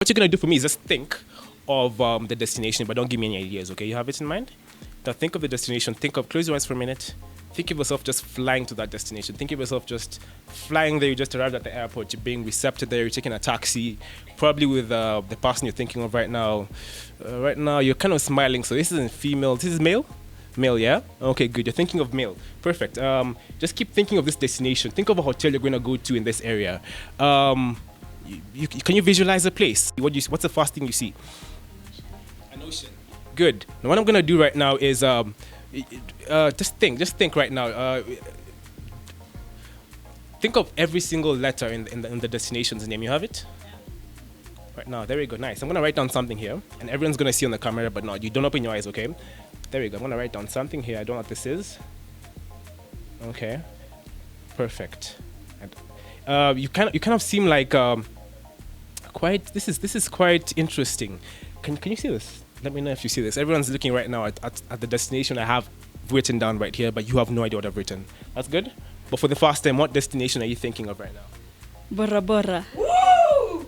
What you're gonna do for me is just think of the destination, but don't give me any ideas. Okay, you have it in mind. Now think of the destination. Close your eyes for a minute. Think of yourself just flying to that destination. Think of yourself just flying there. You just arrived at the airport. You're being recepted there. You're taking a taxi, probably with the person you're thinking of right now. Right now, you're kind of smiling. So this isn't female. This is male. Male, yeah? Okay, good. You're thinking of male. Perfect. Just keep thinking of this destination. Think of a hotel you're going to go to in this area. Can you visualize a place? What's the first thing you see? An ocean. Good. Now what I'm gonna do right now is just think right now. Think of every single letter in the destination's name. You have it? Right now. There we go. Nice. I'm gonna write down something here, and everyone's gonna see on the camera, but no, you don't open your eyes, okay? There we go. I'm gonna write down something here. I don't know what this is. Okay. Perfect. And, you kind of seem like quite. This is quite interesting. Can you see this? Let me know if you see this. Everyone's looking right now at the destination I have written down right here, but you have no idea what I've written. That's good. But for the first time, what destination are you thinking of right now? Bora Bora. Woo!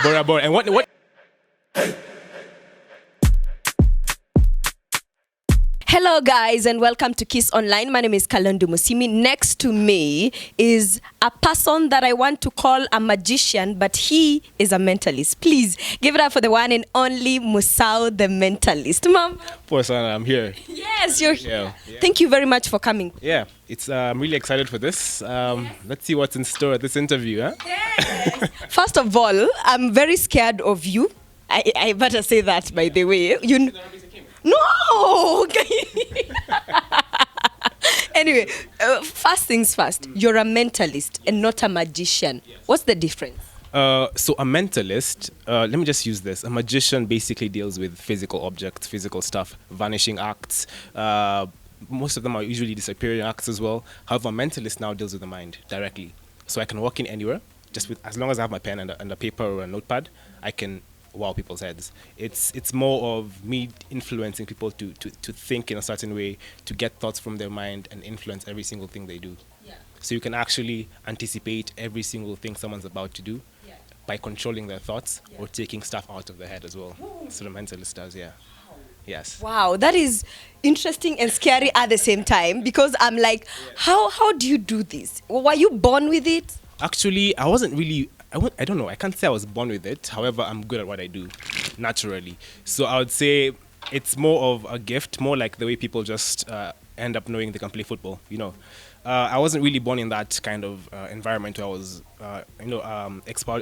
Bora Bora. And what? Hello guys and welcome to Kiss Online. My name is Kalondu Musimi. Next to me is a person that I want to call a magician, but he is a mentalist. Please give it up for the one and only Musau the mentalist. Mom. Poor son, I'm here. Yes, you're here. Yeah. Thank you very much for coming. Yeah, I'm really excited for this. Let's see what's in store at this interview, huh? Yes. First of all, I'm very scared of you. I better say that, by the way. No! Anyway, first things first. You're a mentalist and not a magician. Yes. What's the difference? So a mentalist, let me just use this. A magician basically deals with physical objects, physical stuff, vanishing acts. Most of them are usually disappearing acts as well. However, a mentalist now deals with the mind directly. So I can walk in anywhere, as long as I have my pen and a paper or a notepad, I can wow people's heads. It's more of me influencing people to think in a certain way, to get thoughts from their mind and influence every single thing they do. Yeah. So you can actually anticipate every single thing someone's about to do by controlling their thoughts or taking stuff out of their head as well. So the mentalist does, yeah. Yes. Wow, that is interesting and scary at the same time, because I'm like, how do you do this? Were you born with it? Actually, I wasn't really. I don't know. I can't say I was born with it. However, I'm good at what I do, naturally. So I would say it's more of a gift, more like the way people just end up knowing they can play football. You know, I wasn't really born in that kind of environment where I was,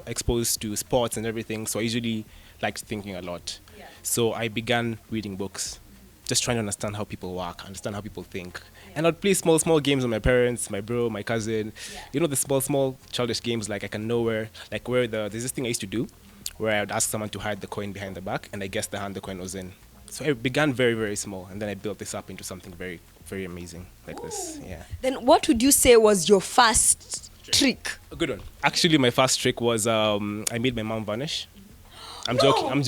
exposed to sports and everything. So I usually liked thinking a lot. Yeah. So I began reading books, just trying to understand how people work, understand how people think. And I'd play small games with my parents, my bro, my cousin. Yeah. You know, the small childish games like I can know where there's this thing I used to do where I would ask someone to hide the coin behind the back and I guessed the hand the coin was in. So it began very, very small and then I built this up into something very, very amazing like this. Yeah. Then what would you say was your first trick? A good one. Actually, my first trick was I made my mom vanish. I'm joking.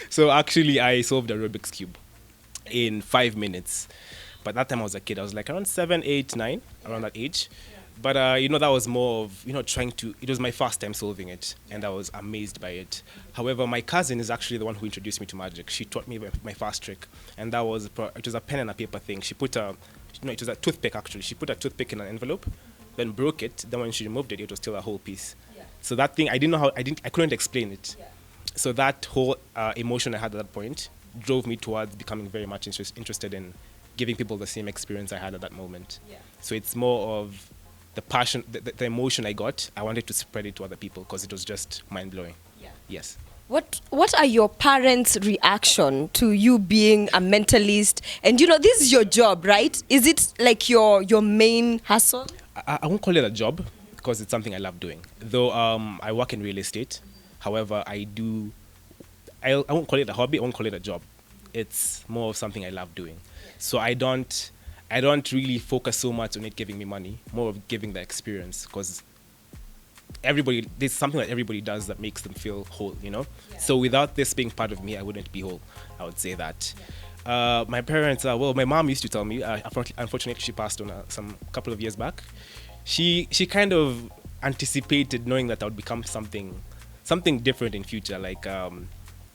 So actually, I solved a Rubik's Cube in 5 minutes. But that time I was a kid. I was like around 7, 8, 9, around that age. Yeah. But, that was more of, it was my first time solving it. And I was amazed by it. However, my cousin is actually the one who introduced me to magic. She taught me my first trick. And it was a pen and a paper thing. She put it was a toothpick actually. She put a toothpick in an envelope, then broke it. Then when she removed it, it was still a whole piece. Yeah. So that thing, I couldn't explain it. Yeah. So that whole emotion I had at that point drove me towards becoming very much interested in giving people the same experience I had at that moment. Yeah. So it's more of the passion, the emotion I got. I wanted to spread it to other people because it was just mind-blowing. Yeah. Yes. What are your parents' reaction to you being a mentalist? And this is your job, right? Is it like your main hustle? I won't call it a job because it's something I love doing. Though I work in real estate. However, I won't call it a hobby, I won't call it a job. It's more of something I love doing. So I don't really focus so much on it giving me money, more of giving the experience, because there's something that everybody does that makes them feel whole, Yeah. So without this being part of me, I wouldn't be whole, I would say that. Yeah. My parents, my mom used to tell me, unfortunately she passed on some couple of years back. She kind of anticipated knowing that I would become something different in future. Like there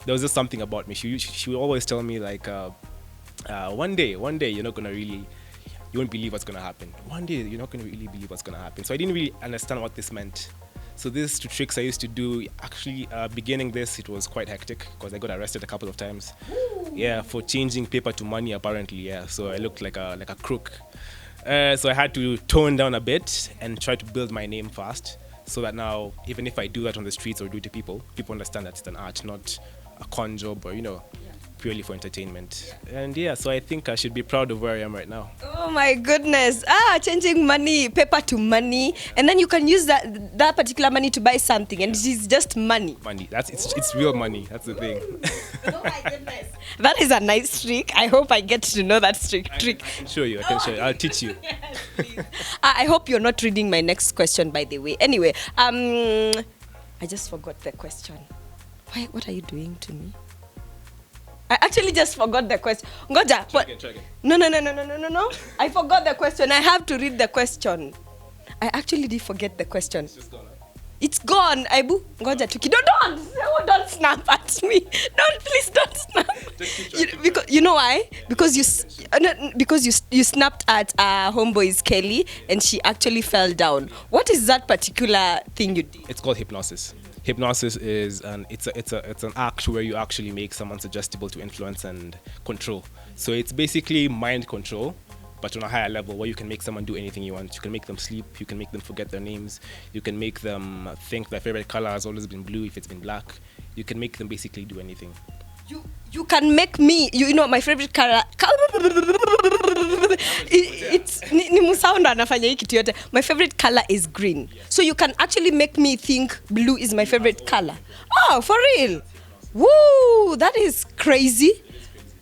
was just something about me. She would always tell me like, one day you're not gonna really, you won't believe what's gonna happen. One day you're not gonna really believe what's gonna happen. So I didn't really understand what this meant. So these two tricks I used to do, actually, beginning this, it was quite hectic because I got arrested a couple of times. Yeah, for changing paper to money apparently. Yeah, so I looked like a crook. So I had to tone down a bit and try to build my name fast, so that now, even if I do that on the streets or do it to people understand that it's an art, not a con job or, purely for entertainment. And yeah, so I think I should be proud of where I am right now. Oh my goodness. Changing money, paper to money. And then you can use that particular money to buy something, and it is just money. Money. It's real money. That's the thing. Oh my goodness. That is a nice trick. I hope I get to know that trick. I can show you. I'll teach you. Yes, please. I hope you're not reading my next question, by the way. Anyway, I just forgot the question. What are you doing to me? I actually just forgot the question. Ngoja. Try again. No. I forgot the question. I have to read the question. I actually did forget the question. It's just gone. It's gone. Aibu. Ngoja tuki. Don't snap at me. Please don't snap. Because you know why? Because you snapped at homeboy's Kelly, and she actually fell down. What is that particular thing you did? It's called hypnosis. Hypnosis is it's an act where you actually make someone suggestible to influence and control. So it's basically mind control, but on a higher level, where you can make someone do anything you want. You can make them sleep, you can make them forget their names, you can make them think their favorite color has always been blue if it's been black. You can make them basically do anything. You can make me, my favorite color. It's ni Musau ndo anafanya hii kitu yote. My favorite color is green. So you can actually make me think blue is my favorite color. Oh, for real? Woo, that is crazy.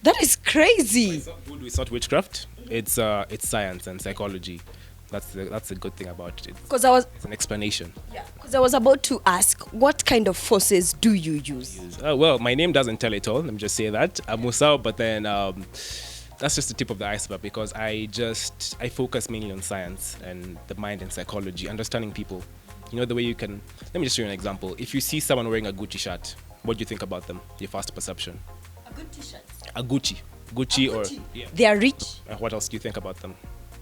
That is crazy. It's not witchcraft. It's science and psychology. That's a good thing about it. It's an explanation. Yeah. Because I was about to ask, what kind of forces do you use? Well, my name doesn't tell it all. Let me just say that. I'm Musau, but then that's just the tip of the iceberg, because I focus mainly on science and the mind and psychology, understanding people. The way you can. Let me just show you an example. If you see someone wearing a Gucci shirt, what do you think about them? Your first perception. A good t-shirt. A Gucci or yeah. They are rich. What else do you think about them?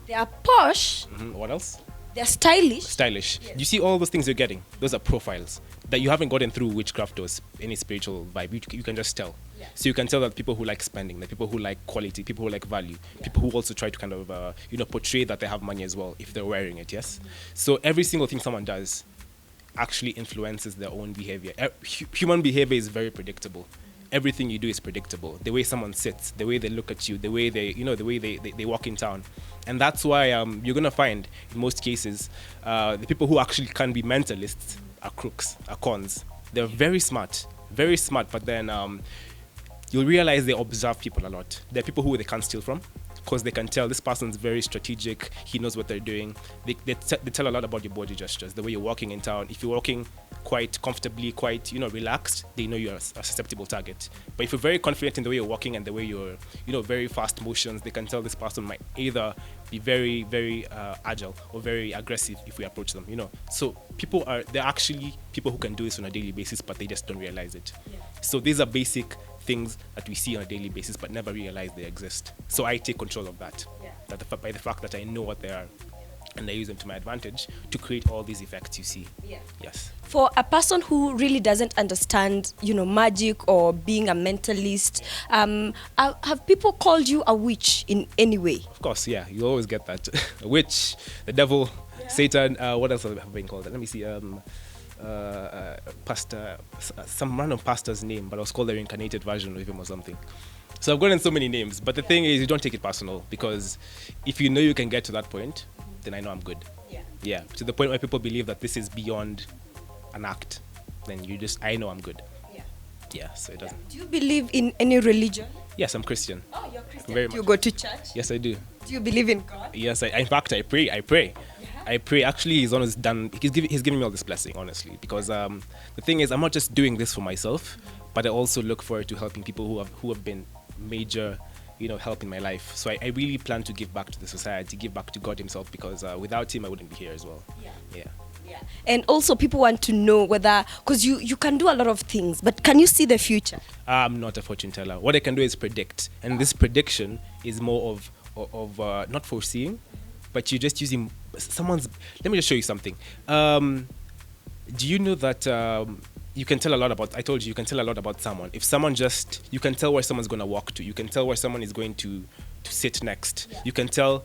They are posh. Mm-hmm. What else? They're stylish. Yes. You see all those things you're getting? Those are profiles that you haven't gotten through witchcraft or any spiritual vibe. You can just tell. Yeah. So you can tell that people who like spending, that people who like quality, people who like value, people who also try to kind of portray that they have money as well if they're wearing it. Yes. Mm-hmm. So every single thing someone does actually influences their own behavior. Human behavior is very predictable. Everything you do is predictable. The way someone sits, the way they look at you, the way they walk in town. And that's why you're going to find, in most cases, the people who actually can be mentalists are crooks, are cons. They're very smart, but then you'll realize they observe people a lot. There are people who they can't steal from, because they can tell this person's very strategic, he knows what they're doing. They tell a lot about your body gestures, the way you're walking in town. If you're walking quite comfortably, quite relaxed, they know you're a susceptible target. But if you're very confident in the way you're walking and the way you're very fast motions, they can tell this person might either be very, very agile or very aggressive if we approach them. So they're actually people who can do this on a daily basis, but they just don't realize it. Yeah. So these are basic things that we see on a daily basis but never realize they exist. So I take control of that, by the fact that I know what they are, and I use them to my advantage to create all these effects you see. Yeah. Yes. For a person who really doesn't understand, magic or being a mentalist, have people called you a witch in any way? Of course, yeah. You always get that. A witch, the devil, Satan. What else have I been called? Let me see. Pastor, some random pastor's name, but I was called the reincarnated version of him or something. So I've gotten so many names, but the thing is, you don't take it personal, because if you know you can get to that point, then I know I'm good. Yeah. To the point where people believe that this is beyond an act, then I know I'm good. Yeah. So it doesn't. Do you believe in any religion? Yes, I'm Christian. Oh, you're Christian. Very do you much. go to church? Yes, I do. Do you believe in God? Yes, in fact, I pray. I pray. Actually, he's always done. He's giving me all this blessing, honestly. Because the thing is, I'm not just doing this for myself, but I also look forward to helping people who have been major, help in my life. So I really plan to give back to the society, give back to God Himself, because without Him, I wouldn't be here as well. Yeah. And also people want to know whether, because you can do a lot of things, but can you see the future? I'm not a fortune teller. What I can do is predict, and this prediction is more of not foreseeing, but you're just using someone's. Let me just show you something. Do you know that you can tell a lot about? I told you you can tell a lot about someone. If someone just, you can tell where someone's going to walk to. You can tell where someone is going to sit next. You can tell.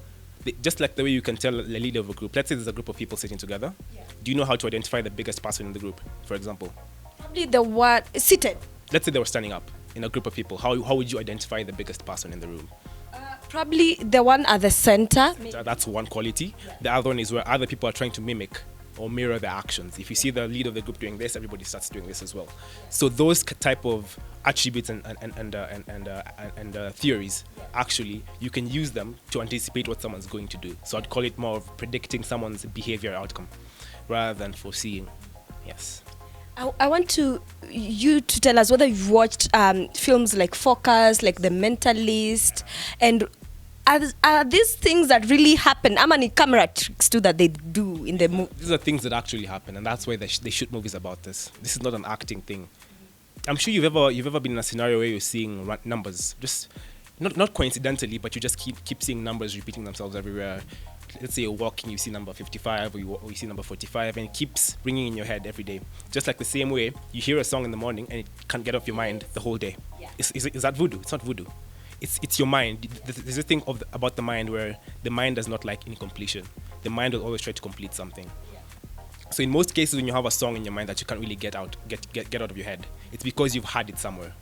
Just like the way you can tell the leader of a group. Let's say there's a group of people sitting together. Do you know how to identify the biggest person in the group, for example? Probably the one seated. Let's say they were standing up in a group of people. How would you identify the biggest person in the room? Probably the one at the center. That's one quality. The other one is where other people are trying to mimic or mirror their actions. If you see the leader of the group doing this, everybody starts doing this as well. So those type of attributes and theories, actually, you can use them to anticipate what someone's going to do. So I'd call it more of predicting someone's behavior outcome rather than foreseeing. Yes. I want you to tell us whether you've watched films like Focus, like The Mentalist, and are these things that really happen? How many camera tricks too that they do in the movie? These are things that actually happen, and that's why they shoot movies about this. This is not an acting thing. I'm sure you've ever been in a scenario where you're seeing numbers, just not coincidentally, but you just keep seeing numbers repeating themselves everywhere. Let's say you're walking, you see number 55, or you see number 45, and it keeps ringing in your head every day. Just like the same way you hear a song in the morning and it can't get off your mind the whole day. Is that voodoo? It's not voodoo. It's your mind. There's a thing about the mind where the mind does not like incompletion. The mind will always try to complete something. So in most cases, when you have a song in your mind that you can't really get out of your head, it's because you've had it somewhere.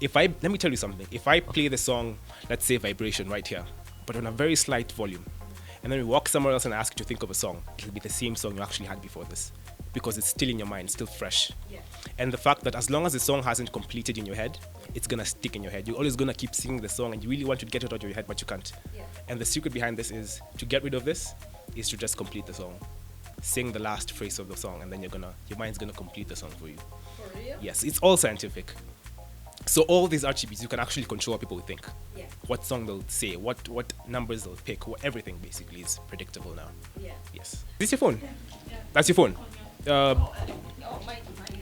Let me tell you something. If I play the song, let's say Vibration right here, but on a very slight volume, and then we walk somewhere else and ask you to think of a song, it'll be the same song you actually had before this, because it's still in your mind, still fresh. And the fact that as long as the song hasn't completed in your head, it's gonna stick in your head. You're always gonna keep singing the song, and you really want to get it out of your head, but you can't. And the secret behind this is to get rid of this is to just complete the song. Sing the last phrase of the song, and then your mind's gonna complete the song for you. For real? Yes, it's all scientific. So all these attributes, you can actually control what people think. What song they'll say, what numbers they'll pick, everything basically is predictable now. Yes. Is this your phone? That's your phone.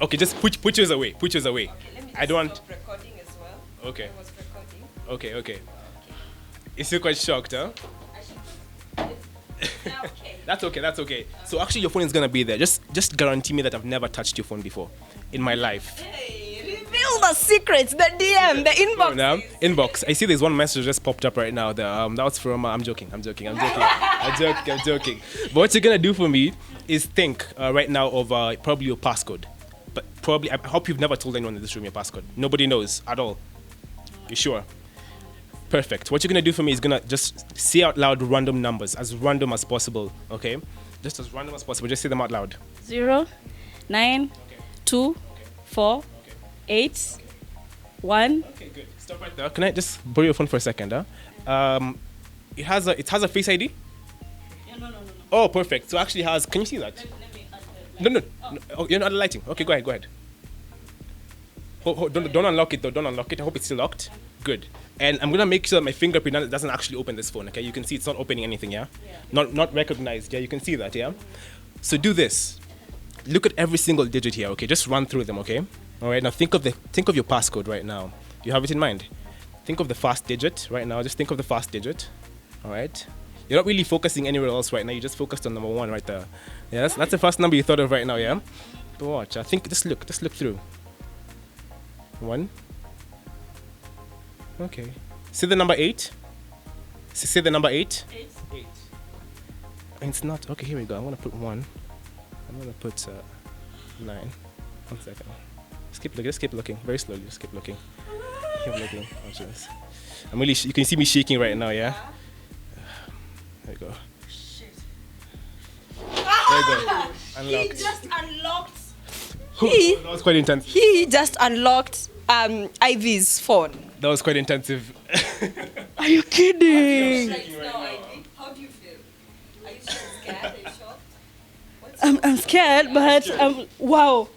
Okay, just put yours away. Put yours away. I don't want. Recording as well. Okay. I was recording. Okay. You're still quite shocked, huh? That's okay. So actually, your phone is gonna be there. Just guarantee me that I've never touched your phone before in my life. Hey, reveal the secrets, the DM, the inbox. Now, inbox. I see there's one message just popped up right now. That was from. I'm joking. I'm joking. But what you're gonna do for me is think right now of probably your passcode. But probably, I hope you've never told anyone in this room your passcode. Nobody knows at all. You sure? Perfect. What you're gonna do for me is gonna just say out loud random numbers, as random as possible. Okay? Just as random as possible. Just say them out loud. 0, 9, 2, 4, 8, 1. Okay, good. Stop right there. Can I just borrow your phone for a second? It has a Face ID. No. Oh, perfect. So actually has. Can you see that? No. Oh, you're not lighting. Okay, go ahead. Don't unlock it though. Don't unlock it. I hope it's still locked. Good. And I'm gonna make sure that my fingerprint doesn't actually open this phone. Okay, you can see it's not opening anything. Yeah. Not recognized. Yeah, you can see that. Yeah. So do this. Look at every single digit here. Okay, just run through them. Okay. All right. Now think of your passcode right now. You have it in mind. Think of the first digit right now. Just think of the first digit. All right. You're not really focusing anywhere else right now. You just focused on number 1 right there. Yeah, that's the first number you thought of right now. Yeah. But watch. I think just look through. 1. Okay. See the number 8? See the number 8? 8. And it's not. Okay, here we go. I'm going to put 1. I'm going to put 9. 1 second. Just keep looking. Very slowly. Just keep looking. Keep looking. Watch this. I'm really. You can see me shaking right now. Yeah. There you go. There you go. Unlocked. He just unlocked. That was quite intense. He just unlocked Ivy's phone. That was quite intensive. Are you kidding? How do you feel? Are you scared? Are you shocked? I'm scared, but wow.